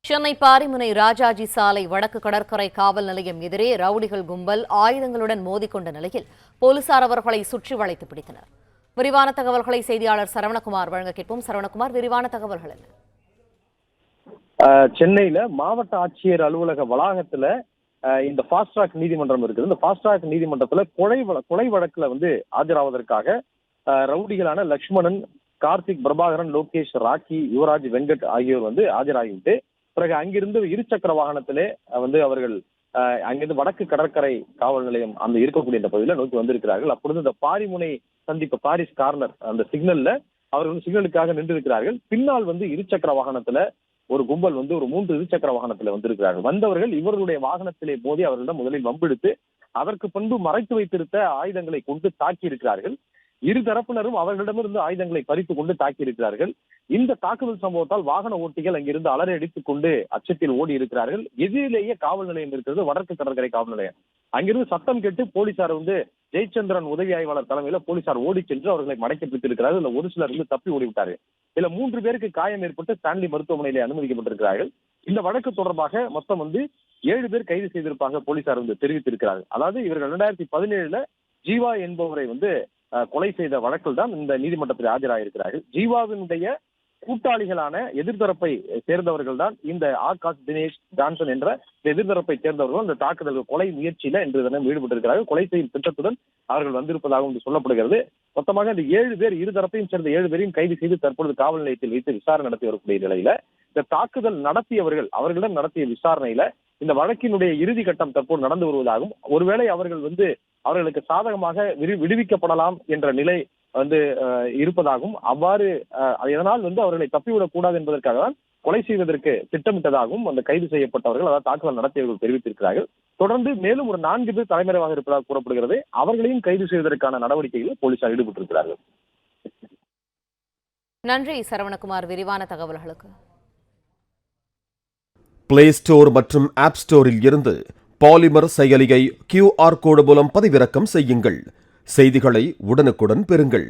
சென்னை பாரிமுனை ராஜாஜி சாலை வடக்கு கடற்கரை காவல் நிலையம் எதிரே ரவுடிகள் கும்பல் ஆயுதங்களுடன் மோதிக்கொண்ட நிலையில் போலீசார் அவர்களை சுற்றி வளைத்து பிடித்தனர். விரிவான தகவல்களை செய்தியாளர் சரவணகுமார் வழங்க கேட்போம். சரவணகுமார், விரிவான தகவல்கள் என்ன? சென்னையில மாவட்ட ஆட்சியர் அலுவலக வளாகத்துல இந்த ஃபாஸ்ட் ட்ராக் நீதிமன்றம் இருக்குது. இந்த ஃபாஸ்ட் ட்ராக் நீதிமன்றத்துல கொலை வழக்குல ஆஜராவதற்காக ரவுடிகளான லட்சுமணன், கார்த்திக், பிரபாகரன், லோகேஷ், ராக்கி, யுவராஜ், வெங்கட் ஆகியோர் ஆஜராகிவிட்டு பிறகு அங்கிருந்து இருசக்கர வாகனத்திலே அவர்கள் அங்கிருந்து வடக்கு கடற்கரை காவல் நிலையம் அந்த இருக்கக்கூடிய இந்த பகுதியில நோக்கி வந்திருக்கிறார்கள். அப்பொழுது இந்த பாரிமுனை சந்திப்பு பாரிஸ் கார்னர் அந்த சிக்னல்ல அவர்கள் சிக்னலுக்காக நின்று இருக்கிறார்கள். பின்னால் இருசக்கர வாகனத்துல ஒரு கும்பல் ஒரு 3 இருசக்கர வாகனத்துல வந்திருக்கிறார்கள். வந்தவர்கள் இவர்களுடைய வாகனத்திலே மோதி அவர்களிடம் முதலில் வம்பெடுத்து அதற்கு பின்பு மறைத்து வைத்திருந்த ஆயுதங்களை கொண்டு தாக்கி இருக்கிறார்கள். இரு தரப்பினரும் அவர்களிடமிருந்து ஆயுதங்களை பறித்து கொண்டு தாக்கி இருக்கிறார்கள். இந்த தாக்குதல் சம்பவத்தால் வாகன ஓட்டிகள் அங்கிருந்து அலறி அடித்துக் கொண்டு அச்சத்தில் ஓடி இருக்கிறார்கள். எதிரிலேயே காவல் நிலையம் இருக்கிறது, வடக்கு கடற்கரை காவல் நிலையம். அங்கிருந்து சத்தம் கேட்டு போலீசார் ஜெயச்சந்திரன் உதவி ஆய்வாளர் தலைமையில போலீசார் ஓடி சென்று அவர்களை மடக்கி பிடித்திருக்கிறார்கள். இல்ல ஒரு சிலர் தப்பி ஓடிவிட்டார்கள். இதுல 3 பேருக்கு காயம் ஏற்பட்டு ஸ்டான்லி மருத்துவமனையிலே அனுமதிக்கப்பட்டிருக்கிறார்கள். இந்த வழக்கு தொடர்பாக மொத்தம் 7 பேர் கைது செய்திருப்பாங்க போலீசார் தெரிவித்திருக்கிறார்கள். அதாவது இவர்கள் 2017 ஜீவா என்பவரை கொலை செய்த வழக்கில் தான் இந்த நீதிமன்றத்தில் ஆஜராயிருக்கிறார்கள். ஜீவாவினுடைய கூட்டாளிகளான எதிர்த்தரப்பை சேர்ந்தவர்கள் தான் இந்த ஆகாஷ், தினேஷ், ஜான்சன் என்ற எதிர்த்தரப்பை சேர்ந்தவர்கள் இந்த தாக்குதல் கொலை முயற்சியில இன்று தினம் ஈடுபட்டிருக்கிறார்கள். கொலை செய்யும் திட்டத்துடன் அவர்கள் வந்திருப்பதாகவும் சொல்லப்படுகிறது. மொத்தமாக இந்த 7 பேர் இருதரப்பையும் சேர்ந்த 7 பேரையும் கைது செய்து தற்பொழுது காவல் நிலையத்தில் வைத்து விசாரணை நடத்தி வரக்கூடிய நிலையில இந்த தாக்குதல் நடத்தியவர்கள் அவர்களிடம் நடத்திய விசாரணையில இந்த வழக்கினுடைய இறுதி கட்டம் தற்போது நடந்து வருவதாகவும் ஒருவேளை அவர்கள் அவர்களுக்கு சாதகமாக விடுவிக்கப்படலாம் என்ற நிலை இருப்பதாகவும் அவ்வாறு இதனால் அவர்களை தப்பிவிடக் கூடாது என்பதற்காக தான் கொலை செய்வதற்கு திட்டமிட்டதாகவும் அந்த கைது செய்யப்பட்டவர்கள், அதாவது தாக்குதல் நடத்தியவர்கள் தெரிவித்திருக்கிறார்கள். தொடர்ந்து மேலும் ஒரு 4 பேர் தலைமறைவாக இருப்பதாக கூறப்படுகிறது. அவர்களையும் கைது செய்வதற்கான நடவடிக்கைகளில் போலீசார் ஈடுபட்டிருக்கிறார்கள். நன்றி சரவணகுமார், விரிவான தகவல்களுக்கு. பிளே ஸ்டோர் மற்றும் ஆப் ஸ்டோரில் இருந்து பாலிமர் செயலியை QR கோடு மூலம் பதிவிறக்கம் செய்யுங்கள். செய்திகளை உடனுக்குடன் பெறுங்கள்.